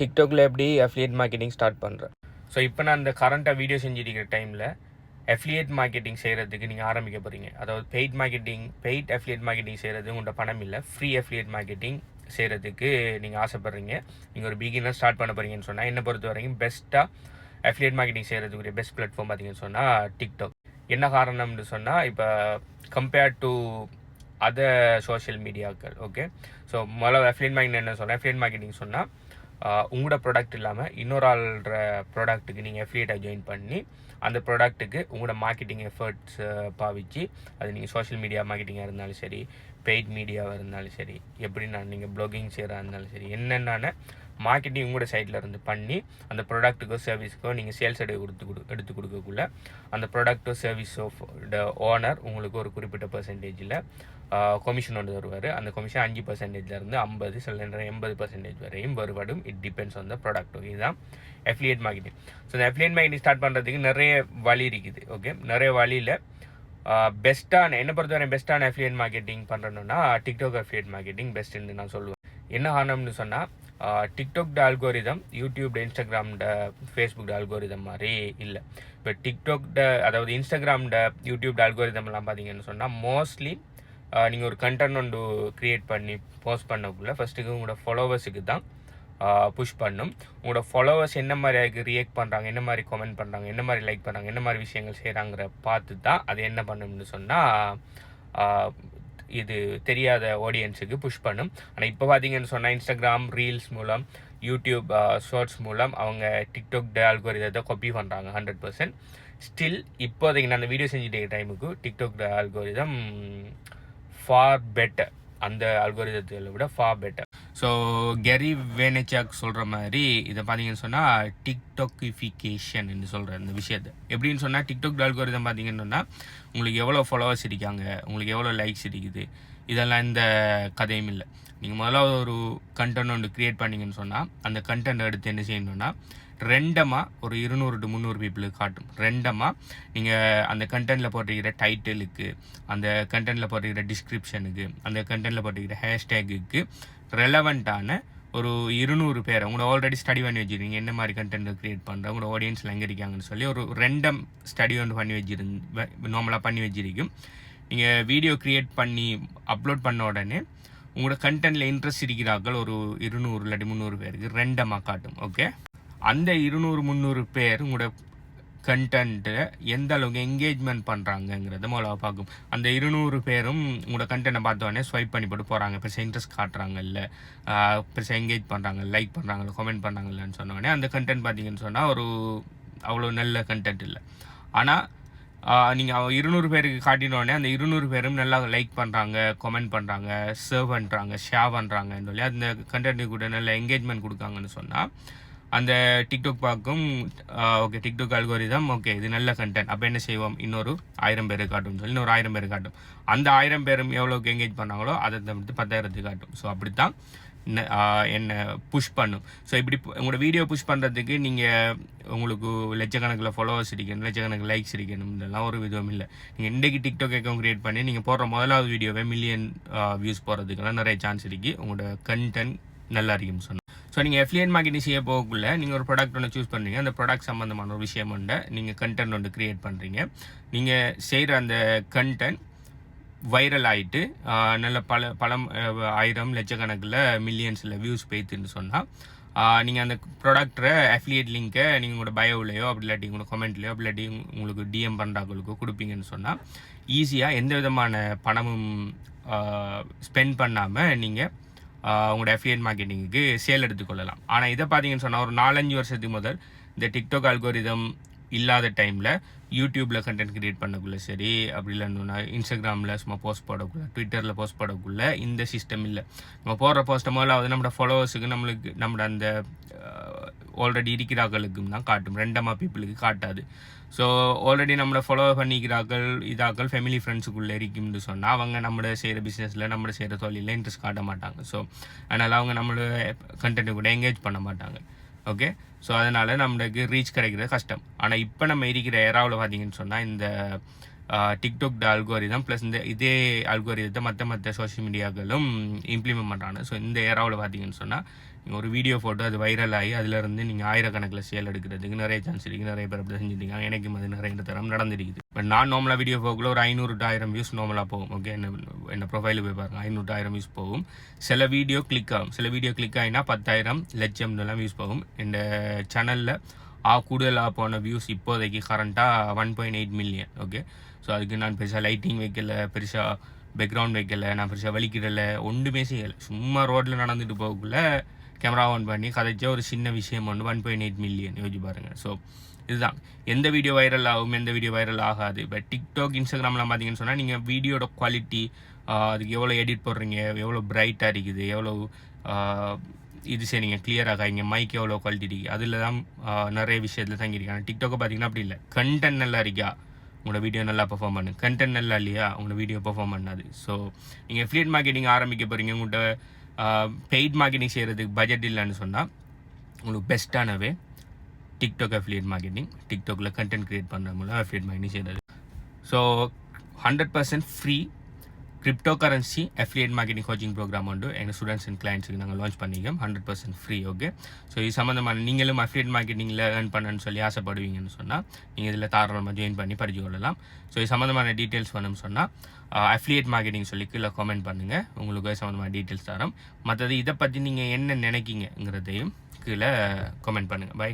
டிக்டாக்ல எப்படி affiliate marketing start பண்ணுறேன். ஸோ இப்போ நான் இந்த கரண்ட்டாக வீடியோ செஞ்சுருக்கிற டைமில் அஃபிலியேட் மார்க்கெட்டிங் செய்கிறதுக்கு நீங்கள் ஆரம்பிக்க போகிறீங்க. அதாவது பெய்ட் அஃபிலியேட் மார்க்கெட்டிங் செய்கிறது உங்கள்கிட்ட பணம் இல்லை, ஃப்ரீ அஃபிலியேட் மார்க்கெட்டிங் செய்கிறதுக்கு நீங்கள் ஆசைப்பட்றீங்க. நீங்கள் ஒரு பிகினர் ஸ்டார்ட் பண்ண போகிறீங்கன்னு சொன்னால் என்னை பொறுத்த வரைக்கும் பெஸ்ட்டாக அஃபிலியேட் மார்க்கெட்டிங் செய்கிறதுக்குரிய பெஸ்ட் பிளாட்ஃபார்ம் பார்த்தீங்கன்னு சொன்னால் டிக்டாக். என்ன காரணம்னு சொன்னால் இப்போ கம்பேர்ட் டு அதர் சோஷியல் மீடியாக்கள். ஓகே, ஸோ முதல்ல அஃபிலியேட் மார்க்கெட்டிங் என்ன சொன்னால், அஃபிலியேட் மார்க்கெட்டிங் சொன்னால் உங்களோட ப்ராடக்ட் இல்லாமல் இன்னொரு ஆள்ற ப்ராடக்ட்டுக்கு நீங்கள் அஃபிலியேட்டாக ஜாயின் பண்ணி அந்த ப்ராடக்ட்டுக்கு உங்களோட மார்க்கெட்டிங் எஃபர்ட்ஸ் பாவிச்சு, அது நீங்கள் சோஷியல் மீடியா மார்க்கெட்டிங்காக இருந்தாலும் சரி, பெய்ட் மீடியாவாக இருந்தாலும் சரி, எப்படின்னா நீங்கள் ப்ளாகிங் செய்கிறா இருந்தாலும் சரி, என்னென்ன மார்க்கெட்டிங் உங்களோட சைட்டில் இருந்து பண்ணி அந்த ப்ராடக்ட்டுக்கோ சர்வீஸுக்கோ நீங்கள் சேல்ஸ் எடுத்து கொடுக்கக்குள்ள அந்த ப்ராடக்ட்டோ சர்வீஸோ ஓனர் உங்களுக்கு ஒரு குறிப்பிட்ட பர்சன்டேஜில் கமிஷன் ஒன்று தருவார். அந்த கமிஷன் 5%இருந்து 50 சில நேரம் 80% வரையும் வருவாடும். It depends on the product. Okay, இதுதான் அஃபிலியேட் மார்க்கெட்டிங். ஸோ இந்த அஃபிலியேட் மார்க்கெட்டிங் ஸ்டார்ட் பண்ணுறதுக்கு நிறைய வழி இருக்குது. ஓகே, நிறைய வழியில் பெஸ்ட்டான என்னை பொறுத்தவரை பெஸ்ட்டான அஃபிலியேட் மார்க்கெட்டிங் பண்ணுறோன்னா டிக்டாக் அஃபிலியேட் மார்க்கெட்டிங் பெஸ்ட்டுன்னு நான் சொல்லுவேன். என்ன காரணம்னு சொன்னால், TikTok algorithm YouTube, Instagram, Facebook algorithm மாதிரி இல்லை. இப்போ டிக்டாக் அதாவது இன்ஸ்டாகிராம், யூடியூப் அல்கோரிதம்லாம் பார்த்தீங்கன்னு சொன்னால் மோஸ்ட்லி நீங்கள் ஒரு கண்டென்ட் ஒன்று க்ரியேட் பண்ணி போஸ்ட் பண்ணக்குள்ள ஃபஸ்ட்டுக்கு உங்களோட ஃபாலோவர்ஸுக்கு தான் புஷ் பண்ணும். உங்களோட ஃபாலோவர்ஸ் என்ன மாதிரி ரியாக்ட் பண்ணுறாங்க, என்ன மாதிரி கமெண்ட் பண்ணுறாங்க, என்ன மாதிரி லைக் பண்ணுறாங்க, என்ன மாதிரி விஷயங்கள் செய்கிறாங்கிற பார்த்து தான் அது என்ன பண்ணும்னு சொன்னால் இது தெரியாத ஆடியன்ஸுக்கு புஷ் பண்ணும். ஆனால் இப்போ பார்த்தீங்கன்னு சொன்னால் இன்ஸ்டாகிராம் ரீல்ஸ் மூலம், யூடியூப் ஷார்ட்ஸ் மூலம் அவங்க டிக்டாக் அல்கோரிதத்தை காப்பி பண்ணுறாங்க 100%. ஸ்டில் இப்போதைக்கு நான் அந்த வீடியோ செஞ்சுட்டே டைமுக்கு டிக்டாக் அல்கோரிதம் ஃபார் பெட்டர், அந்த அல்கோரிதத்தை விட ஃபார் பெட்டர். ஸோ கெரி வேனச்சாக் சொல்கிற மாதிரி இதை பார்த்தீங்கன்னு சொன்னால் டிக்டாக்கிஃபிகேஷன் என்று சொல்கிற இந்த விஷயத்தை எப்படின்னு சொன்னால், டிக்டாக் அல்கோரிதம் பார்த்தீங்கன்னா உங்களுக்கு எவ்வளோ ஃபாலோவர்ஸ் இருக்காங்க, உங்களுக்கு எவ்வளோ லைக்ஸ் இருக்குது, இதெல்லாம் இந்த கதையும் இல்லை. நீங்கள் முதல்ல ஒரு கண்டென்ட் ஒன்று க்ரியேட் பண்ணிங்கன்னு சொன்னால் அந்த கண்டென்ட் எடுத்து என்ன செய்யணும்னா ரெண்டமாக ஒரு 200 to 300 பீப்புளுக்கு காட்டும். ரெண்டமாக நீங்கள் அந்த கண்டென்ட்டில் போட்டிருக்கிற டைட்டிலுக்கு, அந்த கண்டென்ட்டில் போட்டிருக்கிற டிஸ்கிரிப்ஷனுக்கு, அந்த கண்டென்ட்டில் போட்டிருக்கிற ஹேஷ்டேகுக்கு ரெலவெண்ட்டான ஒரு 200 பேரை உங்களோட ஆல்ரெடி ஸ்டடி பண்ணி வச்சுருக்கீங்க. என்ன மாதிரி கண்டென்ட் க்ரியேட் பண்ணுறேன், உங்களோட ஆடியன்ஸில் எங்கே இருக்காங்கன்னு சொல்லி ஒரு ரெண்டம் ஸ்டடி ஒன்று நார்மலாக பண்ணி வச்சிருக்கும். நீங்கள் வீடியோ க்ரியேட் பண்ணி அப்லோட் பண்ண உடனே உங்களோட கண்டென்ட்டில் இன்ட்ரெஸ்ட் இருக்கிறார்கள் ஒரு 200 இல்லாட்டி 300 பேருக்கு ரெண்டமாக காட்டும். ஓகே, அந்த 200-300 பேர் உங்களோட கண்டென்ட்டை எந்த அளவுக்கு என்கேஜ்மெண்ட் பண்ணுறாங்கங்கிறத முதல்ல பார்க்கும். அந்த 200 பேரும் உங்களோட கண்டென்ட்டை பார்த்தோன்னே ஸ்வைப் பண்ணி போட்டு போகிறாங்க, பெருசாக இன்ட்ரெஸ்ட் காட்டுறாங்கல்ல, பெருசாக என்கேஜ் பண்ணுறாங்க, லைக் பண்ணுறாங்கல்ல, கமெண்ட் பண்ணுறாங்கல்லன்னு சொன்னோடனே அந்த கண்டென்ட் பார்த்தீங்கன்னு சொன்னால் ஒரு அவ்வளோ நல்ல கண்டென்ட் இல்லை. ஆனால் நீங்கள் 200 பேருக்கு காட்டினோடனே அந்த 200 பேரும் நல்லா லைக் பண்ணுறாங்க, கமெண்ட் பண்ணுறாங்க, சர்வ் பண்ணுறாங்க, ஷேர் பண்ணுறாங்கன்னு சொல்லி அந்த கண்டென்ட்டு கூட நல்ல என்கேஜ்மெண்ட் கொடுக்காங்கன்னு சொன்னால் அந்த டிக்டாக் பார்க்கும். ஓகே, டிக்டாக் அல்கோரிதம் ஓகே இது நல்ல கண்டென்ட், அப்போ என்ன செய்வோம், இன்னொரு 1000 பேர் காட்டும்னு சொல்லி இன்னொரு 1000 பேர் காட்டும். அந்த 1000 பேரும் எவ்வளோக்கு என்கேஜ் பண்ணாங்களோ அதை தவிர்த்து 10,000 காட்டும். ஸோ அப்படி தான் என்ன புஷ் பண்ணும். ஸோ இப்படி உங்களோட வீடியோ புஷ் பண்ணுறதுக்கு நீங்கள் உங்களுக்கு லட்சக்கணக்கில் ஃபாலோவர்ஸ் இருக்கணும், லட்சக்கணக்கில் லைக்ஸ் இருக்கணும், இதெல்லாம் ஒரு விதம் இல்லை. நீங்கள் இன்றைக்கு டிக்டாக் அக்கௌண்ட் க்ரியேட் பண்ணி நீங்கள் போடுற முதலாவது வீடியோவே மில்லியன் வியூஸ் போகிறதுக்கெல்லாம் நிறைய சான்ஸ் இருக்குது, உங்களோட கண்டென்ட் நல்லா இருக்குன்னு சொன்னால். ஸோ நீங்கள் அஃபிலியேட் மார்க்கெட்டிங் செய்ய போகக்குள்ள நீங்கள் ஒரு ப்ராடக்ட் ஒன்று சூஸ் பண்ணுறீங்க, அந்த ப்ராடக்ட் சம்மந்தமான ஒரு விஷயம் ஒன்று நீங்கள் கண்டென்ட் ஒன்று க்ரியேட் பண்ணுறீங்க. நீங்கள் செய்கிற அந்த கண்டென்ட் வைரல் ஆகிட்டு நல்ல பல 1000 லட்சக்கணக்கில் மில்லியன்ஸில் வியூஸ் போய்த்துன்னு சொன்னால் நீங்கள் அந்த ப்ராடக்டை அஃபிலியேட் லிங்க்கை நீங்கள் உங்களோட பயோவிலையோ அப்படி இல்லாட்டி உங்களோட கமெண்ட்லையோ அப்படி இல்லாட்டி உங்களுக்கு டிஎம் பண்ணுறாங்களுக்கோ கொடுப்பீங்கன்னு சொன்னால் ஈஸியாக எந்த விதமான பணமும் ஸ்பெண்ட் பண்ணாமல் நீங்கள் உங்களோட அஃபிலியேட் மார்க்கெட்டிங்க்கு சேல் எடுத்துக்கொள்ளலாம். ஆனால் இதை பார்த்தீங்கன்னு சொன்னால் ஒரு 4-5 வருஷத்துக்கு முதல் இந்த டிக்டாக் அல்கோரிதம் இல்லாத டைமில் யூடியூப்பில் கண்டென்ட் க்ரியேட் பண்ணக்குள்ளே சரி, அப்படி இல்லைன்னா இன்ஸ்டாகிராமில் சும்மா போஸ்ட் போடக்குள்ள, ட்விட்டரில் போஸ்ட் போடக்குள்ள இந்த சிஸ்டம் இல்லை. நம்ம போடுற போஸ்ட்டை முதல்ல நம்மளோட ஃபாலோவர்ஸுக்கு நம்மளோட அந்த ஆல்ரெடி இருக்கிறார்களுக்கும் தான் காட்டும், ரெண்டமாக பீப்புளுக்கு காட்டாது. ஸோ ஆல்ரெடி நம்மளை ஃபாலோ பண்ணிக்கிறார்கள் இதாக்கள் ஃபேமிலி ஃப்ரெண்ட்ஸுக்குள்ளே இருக்கும்னு சொன்னால் அவங்க நம்மளோட செய்கிற பிஸ்னஸில் நம்மளோட செய்கிற தொழிலில் இன்ட்ரெஸ்ட் காட்ட மாட்டாங்க. ஸோ அதனால் அவங்க நம்மளோட கண்டென்ட்டு கூட என்கேஜ் பண்ண மாட்டாங்க. ஓகே, ஸோ அதனால் நம்மளுக்கு ரீச் கிடைக்கிறது கஷ்டம். ஆனால் இப்போ நம்ம இருக்கிற ஏராவில் பார்த்தீங்கன்னு சொன்னால் இந்த டிக்டாக் அல்கோரிதம் ப்ளஸ் இதே அல்கோரிதத்தை மற்ற சோஷியல் மீடியாக்களும் இம்ப்ளிமெண்ட் பண்ணுறாங்க. ஸோ இந்த ஏராவில் பார்த்தீங்கன்னு சொன்னால் நீங்கள் ஒரு வீடியோ போட்டு அது வைரல் ஆகி அதிலிருந்து நீங்கள் ஆயிரக்கணக்கில் சேல் எடுக்கிறதுக்கு நிறைய சான்ஸ் இருக்குது. நிறைய பேர் அப்படி செஞ்சுருக்காங்க. எனக்கும் அது நிறைய தரம் நடந்திருக்குது. பட் நான் நார்மலாக வீடியோ போக்குள்ள ஒரு 500 to 1000 வியூஸ் நார்மலாக போகும். ஓகே, என்ன ப்ரொஃபைலுக்கு போய் பாருங்கள், 500 to 1000 வியூஸ் போகும். சில வீடியோ கிளிக் ஆகும். சில வீடியோ கிளிக் ஆகினா 10,000 லட்சம் எல்லாம் வியூஸ் போகும். இந்த சேனலில் கூடுதலாக போன வியூஸ் இப்போதைக்கு கரண்ட்டாக 1.8 மில்லியன். ஓகே, ஸோ அதுக்கு நான் பெருசாக லைட்டிங் வைக்கல, பெருசாக பேக்ரவுண்ட் வைக்கல, நான் பெருசாக வலிக்கிடலை, ஒன்றுமே செய்யலை. சும்மா ரோட்டில் நடந்துட்டு போகக்குள்ள கேமரா ஆன் பண்ணி கதைச்ச ஒரு சின்ன விஷயம் ஒன்று 1.8 மில்லியன் யோசிச்சு பாருங்கள். ஸோ இதுதான் எந்த வீடியோ வைரல் ஆகும், எந்த வீடியோ வைரல் ஆகாது. இப்போ டிக்டாக், இன்ஸ்டாகிராம்லாம் பார்த்தீங்கன்னு சொன்னால் நீங்கள் வீடியோட குவாலிட்டி, அதுக்கு எவ்வளோ எடிட் போடுறீங்க, எவ்வளோ பிரைட்டாக இருக்குது, எவ்வளோ இது செய்றீங்க, கிளியராக இங்கே மைக் எவ்வளோ குவாலிட்டி இருக்குது, அதில் தான் நிறைய விஷயத்தில் தங்கியிருக்காங்க. டிக்டாக்கை பார்த்தீங்கன்னா அப்படி இல்லை. கண்டென்ட் நல்லா இருக்கா, உங்களோட வீடியோ நல்லா பெர்ஃபார்ம் பண்ணு. கண்டென்ட் நல்லா இல்லையா, உங்களோட வீடியோ பெர்ஃபார்ம் பண்ணாது. ஸோ நீங்கள் அஃபிலியேட் மார்க்கெட்டிங் ஆரம்பிக்க போகிறீங்க, உங்கள்கிட்ட பெய்ட் மார்க்கெட்டிங் செய்கிறதுக்கு பட்ஜெட் இல்லைன்னு சொன்னால் உங்களுக்கு பெஸ்ட்டானவே டிக்டாக் அஃபிலியேட் மார்க்கெட்டிங். டிக்டாக்ல கண்டென்ட் கிரியேட் பண்ணுற மூலம் அஃபிலியேட் மார்க்கெட்டிங் செய்கிறது. So 100% free crypto currency affiliate marketing coaching program வந்து எங்கள் ஸ்டூடெண்ட்ஸ் அண்ட் கிளைண்ட்ஸுக்கு நாங்கள் லான்ச் பண்ணிக்கோம். 100% ஃப்ரீ. ஓகே, ஸோ இது சம்மந்தமான நீங்களும் அஃபிலியேட் மார்க்கெட்டிங்கில் ஏர்ன் பண்ணணும்னு சொல்லி ஆசைப்படுவீங்கன்னு சொன்னால் நீங்கள் இதில் தாராளமாக ஜாயின் பண்ணி படிச்சு கொள்ளலாம். ஸோ இது சம்மந்தமான டீட்டெயில்ஸ் வேணும்னு சொன்னால் அஃபிலியேட் மார்க்கெட்டிங் சொல்லி கீழே கமெண்ட் பண்ணுங்கள், உங்களுக்கு சம்மந்தமான டீட்டெயில்ஸ் தரோம். மற்றது இதை பற்றி நீங்கள் என்ன நினைக்கிங்கிறதையும் கீழே கமெண்ட் பண்ணுங்கள். பை.